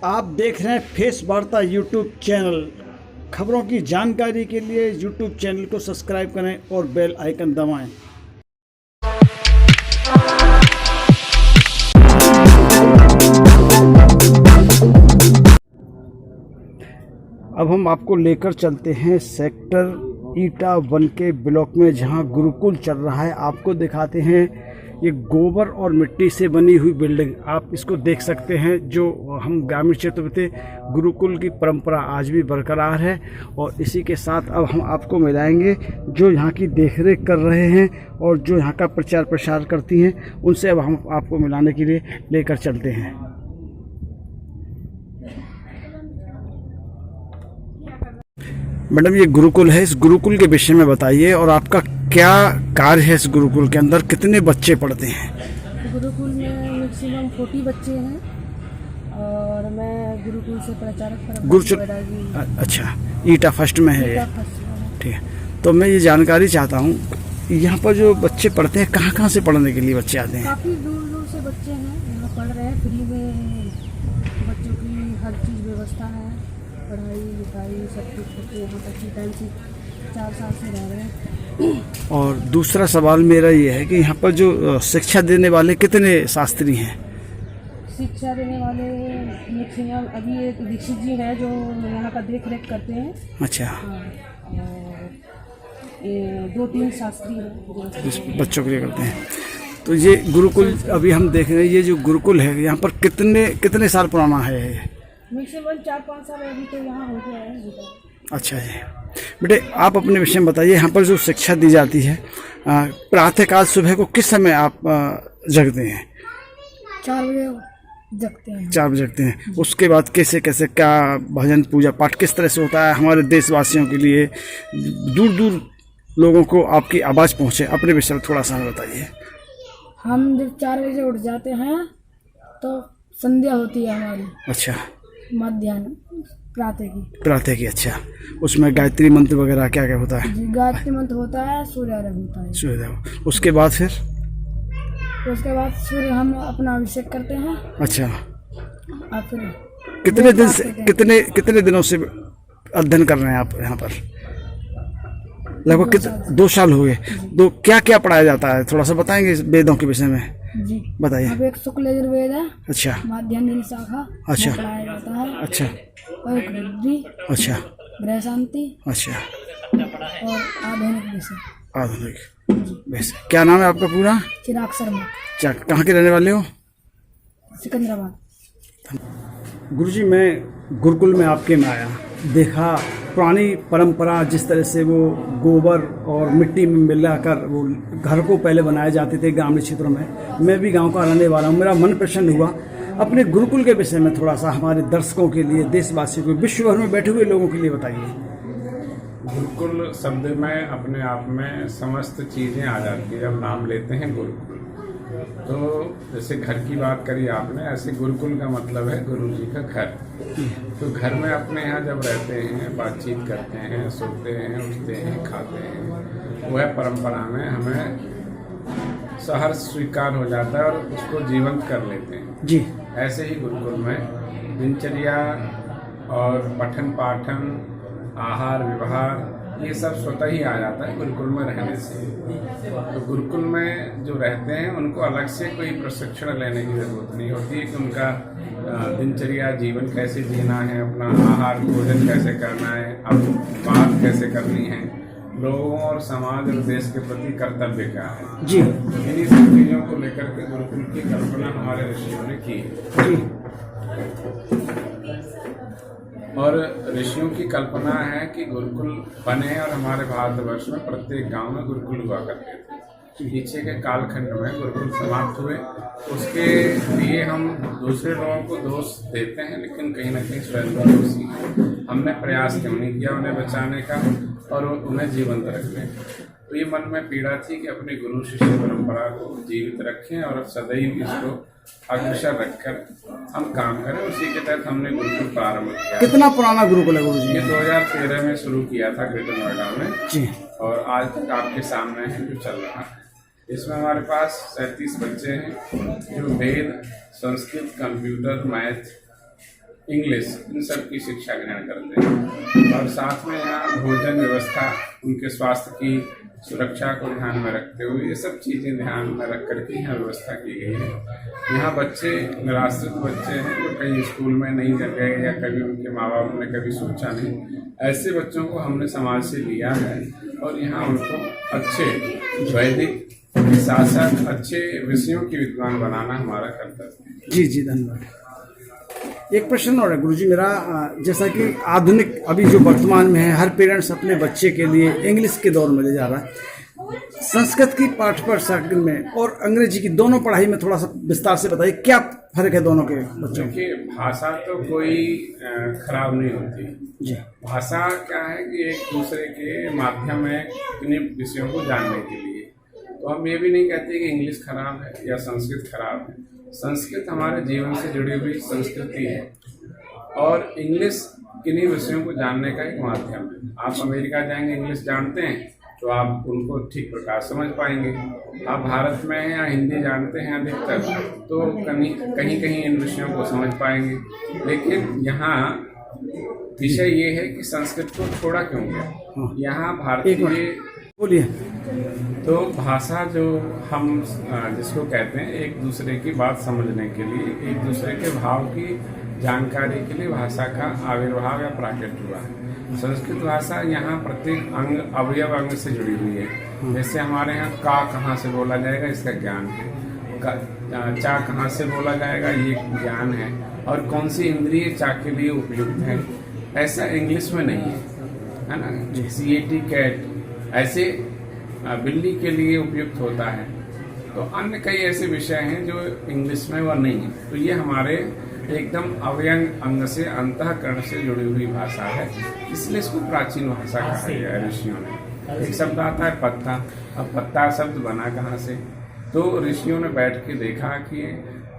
आप देख रहे हैं फेस वार्ता यूट्यूब चैनल। खबरों की जानकारी के लिए यूट्यूब चैनल को सब्सक्राइब करें और बेल आइकन दबाएं। अब हम आपको लेकर चलते हैं सेक्टर ईटा 1 के ब्लॉक में, जहां गुरुकुल चल रहा है। आपको दिखाते हैं ये गोबर और मिट्टी से बनी हुई बिल्डिंग, आप इसको देख सकते हैं। जो हम ग्रामीण क्षेत्र में थे, गुरुकुल की परंपरा आज भी बरकरार है। और इसी के साथ अब हम आपको मिलाएंगे जो यहाँ की देखरेख कर रहे हैं और जो यहाँ का प्रचार प्रसार करती हैं, उनसे अब हम आपको मिलाने के लिए लेकर चलते हैं। मैडम, ये गुरुकुल है, इस गुरुकुल के विषय में बताइए और आपका क्या कार्य है इस गुरुकुल के अंदर, कितने बच्चे पढ़ते हैं? गुरुकुल में मैक्सिमम 40 बच्चे हैं और मैं गुरुकुल से प्रचारक। अच्छा, ईटा फर्स्ट में है ये, ठीक है। तो मैं ये जानकारी चाहता हूँ, यहाँ पर जो बच्चे पढ़ते हैं, कहाँ कहाँ से पढ़ने के लिए बच्चे आते हैं? काफ़ी दूर दूर से बच्चे हैं, यहाँ पढ़ रहे हैं। फ्री में बच्चों की हर चीज़ व्यवस्था है, पढ़ाई लिखाई सब कुछ। बच्चे यहाँ तक की टाइम से 4 साल से रह रहे हैं। और दूसरा सवाल मेरा ये है कि यहाँ पर जो शिक्षा देने वाले कितने शास्त्री हैं? शिक्षा देने वाले मैक्सिमम अभी एक दीक्षित जी हैं जो यहाँ का देख रेख करते हैं। अच्छा। और 2-3 शास्त्री हैं इस बच्चों के लिए करते हैं। तो ये गुरुकुल अभी हम देख रहे हैं, ये जो गुरुकुल है यहाँ पर कितने साल पुराना है? मैक्सिमम 4-5 साल अभी तो यहाँ हो गया है। अच्छा जी। बेटे, आप अपने विषय में बताइए, यहाँ पर जो शिक्षा दी जाती है, प्रातःकाल सुबह को किस समय आप जगते हैं? 4 बजे जगते हैं। 4 बजे जगते हैं। उसके बाद कैसे कैसे क्या भजन पूजा पाठ किस तरह से होता है हमारे देशवासियों के लिए, दूर दूर लोगों को आपकी आवाज़ पहुँचे, अपने विषय में थोड़ा सा हमें बताइए। हम जब 4 बजे उठ जाते हैं तो संध्या होती है हमारी। अच्छा। मध्याह्न प्रातः की। अच्छा, उसमें गायत्री मंत्र वगैरह क्या क्या होता है? गायत्री मंत्र होता है, सूर्यार्घ्य होता है। सूर्योदय। उसके बाद फिर सूर्य हम अपना अभिषेक करते हैं। अच्छा। और फिर कितने दिनों से अध्ययन कर रहे हैं आप यहाँ पर? लगभग 2 साल हो गए। तो क्या क्या पढ़ाया जाता है, थोड़ा सा बताएंगे इस वेदों के विषय में? जी बताइए। अब एक शुक्ल यजुर्वेद है। अच्छा। माध्यम शाखा। अच्छा। पढ़ाया जाता है। अच्छा। और एक रुद्री। अच्छा। ग्रह शांति। अच्छा। और आधुनिक विषय। आधुनिक वैसे। क्या नाम है आपका पूरा? चिराग शर्मा। कहाँ के रहने वाले हो? सिकंदराबाद। गुरुजी, मैं गुरुकुल में आपके में आया, देखा पुरानी परंपरा, जिस तरह से वो गोबर और मिट्टी में मिलाकर वो घर को पहले बनाए जाते थे ग्रामीण क्षेत्रों में। मैं भी गांव का रहने वाला हूं, मेरा मन प्रसन्न हुआ। अपने गुरुकुल के विषय में थोड़ा सा हमारे दर्शकों के लिए, देशवासियों को, विश्व भर में बैठे हुए लोगों के लिए बताइए। गुरुकुल शब्द में अपने आप में समस्त चीज़ें आ जाती है जब नाम लेते हैं गुरुकुल। तो जैसे घर की बात करी आपने, ऐसे गुरुकुल का मतलब है गुरु जी का घर। तो घर में अपने यहाँ जब रहते हैं, बातचीत करते हैं, सोते हैं, उठते हैं, खाते हैं, वह परंपरा में हमें सहर्ष स्वीकार हो जाता है और उसको जीवंत कर लेते हैं जी। ऐसे ही गुरुकुल में दिनचर्या और पठन पाठन, आहार व्यवहार, ये सब स्वतः ही आ जाता है गुरुकुल में रहने से। तो गुरुकुल में जो रहते हैं उनको अलग से कोई प्रशिक्षण लेने की जरूरत नहीं होती है कि उनका दिनचर्या जीवन कैसे जीना है, अपना आहार भोजन कैसे करना है, अब बात कैसे करनी है, लोगों और समाज और देश के प्रति कर्तव्य क्या है जी। इन्हीं सब चीज़ों को लेकर के गुरुकुल की कल्पना हमारे ऋषियों ने की जी। और ऋषियों की कल्पना है कि गुरुकुल बने और हमारे भारतवर्ष में प्रत्येक गांव में गुरुकुल हुआ करते थे। पीछे के कालखंड में गुरुकुल समाप्त हुए, उसके लिए हम दूसरे लोगों को दोष देते हैं, लेकिन कहीं ना कहीं स्वयं का दोषी है। हमने प्रयास क्यों नहीं किया उन्हें बचाने का और उन्हें जीवंत रखने का? तो ये मन में पीड़ा थी कि अपनी गुरु शिष्य परंपरा को जीवित रखें और सदैव इसको अग्रसर रखकर हम काम करें। उसी के तहत हमने गुरुकुल प्रारंभ किया। कितना पुराना गुरुकुल है गुरुजी? ये 2013 में शुरू किया था ग्रेटर नोएडा में जी। और आज तक आपके सामने है जो चल रहा है। इसमें हमारे पास 37 बच्चे हैं जो वेद, संस्कृत, कंप्यूटर, मैथ इंग्लिश, इन सब की शिक्षा ग्रहण करते हैं। और साथ में यहाँ भोजन व्यवस्था, उनके स्वास्थ्य की सुरक्षा को ध्यान में रखते हुए ये सब चीज़ें ध्यान में रख करके यहाँ व्यवस्था की गई है। यहाँ बच्चे निराश्रित बच्चे हैं जो कहीं स्कूल में नहीं गए या कभी उनके माँ बाप ने कभी सोचा नहीं, ऐसे बच्चों को हमने समाज से लिया है और यहाँ उनको अच्छे वैदिक के साथ साथ अच्छे विषयों की विद्वान बनाना हमारा कर्तव्य है। जी जी, धन्यवाद। एक प्रश्न और है गुरुजी मेरा, जैसा कि आधुनिक अभी जो वर्तमान में है, हर पेरेंट्स अपने बच्चे के लिए इंग्लिश के दौर में ले जा रहा है। संस्कृत की पाठ्यपुस्तक में और अंग्रेजी की दोनों पढ़ाई में थोड़ा सा विस्तार से बताइए, क्या फर्क है दोनों के बच्चों में? देखिए, भाषा तो कोई खराब नहीं होती जी। भाषा क्या है कि एक दूसरे के माध्यम है किन्हीं विषयों को जानने के लिए। तो हम ये भी नहीं कहते कि इंग्लिश खराब है या संस्कृत खराब है। संस्कृत हमारे जीवन से जुड़ी हुई संस्कृति है और इंग्लिश किन्हीं विषयों को जानने का एक माध्यम है। आप अमेरिका जाएंगे, इंग्लिश जानते हैं तो आप उनको ठीक प्रकार समझ पाएंगे। आप भारत में हैं या हिंदी जानते हैं अधिकतर, तो कहीं कहीं इन विषयों को समझ पाएंगे। लेकिन यहाँ विषय ये है कि संस्कृत को छोड़ा क्यों गया। यहाँ भारतीय बोलिए। तो भाषा जो हम जिसको कहते हैं एक दूसरे की बात समझने के लिए, एक दूसरे के भाव की जानकारी के लिए भाषा का आविर्भाव या प्राकट हुआ है। संस्कृत भाषा यहाँ प्रत्येक अंग, अवयव अंग से जुड़ी हुई है। जैसे हमारे यहाँ का कहाँ से बोला जाएगा इसका ज्ञान है, चा कहाँ से बोला जाएगा ये ज्ञान है, और कौन सी इंद्रिय चा के लिए उपयुक्त है, ऐसा इंग्लिश में नहीं है ना। CAT कैट ऐसे बिल्ली के लिए उपयुक्त होता है। तो अन्य कई ऐसे विषय हैं जो इंग्लिश में वह नहीं है। तो ये हमारे एकदम अवयंग अंग से, अंतःकरण से जुड़ी हुई भाषा है, इसलिए इसको प्राचीन भाषा कहा गया है ऋषियों ने। एक शब्द आता है पत्ता। अब पत्ता शब्द बना कहाँ से? तो ऋषियों ने बैठ के देखा कि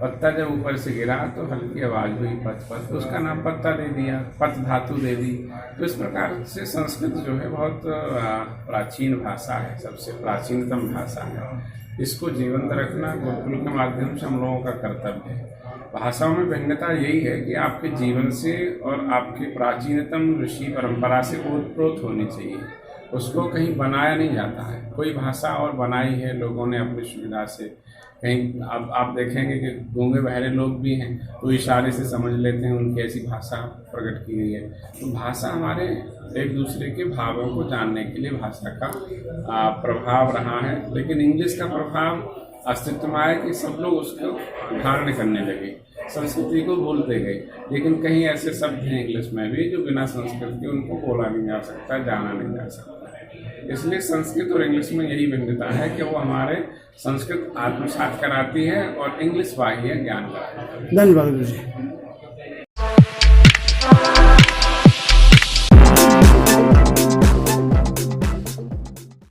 पत्ता जब ऊपर से गिरा तो हल्की आवाज हुई पत पत, तो उसका नाम पत्ता दे दिया, पत धातु दे दी। तो इस प्रकार से संस्कृत जो है बहुत प्राचीन भाषा है, सबसे प्राचीनतम भाषा है। इसको जीवंत रखना गुरुकुल के माध्यम से हम लोगों का कर्तव्य है। भाषाओं में भिन्नता यही है कि आपके जीवन से और आपके प्राचीनतम ऋषि परंपरा से ओतप्रोत होनी चाहिए, उसको कहीं बनाया नहीं जाता है। कोई भाषा और बनाई है लोगों ने अपनी सुविधा से। कहीं अब आप देखेंगे कि गूंगे बहरे लोग भी हैं तो इशारे से समझ लेते हैं, उनकी ऐसी भाषा प्रकट की गई है। तो भाषा हमारे एक दूसरे के भावों को जानने के लिए भाषा का प्रभाव रहा है। लेकिन इंग्लिश का प्रभाव अस्तित्व में आया कि सब लोग उसको धारण करने लगे, संस्कृति को भूलते गए। लेकिन कहीं ऐसे शब्द हैं इंग्लिश में भी जो बिना संस्कृत के उनको बोला नहीं जा सकता, जाना नहीं जा सकता। इसलिए संस्कृत और इंग्लिश में यही भिन्नता है कि वो हमारे संस्कृत आत्मसात कराती है और इंग्लिश बाह्य ज्ञान कराती है। धन्यवाद गुरु जी।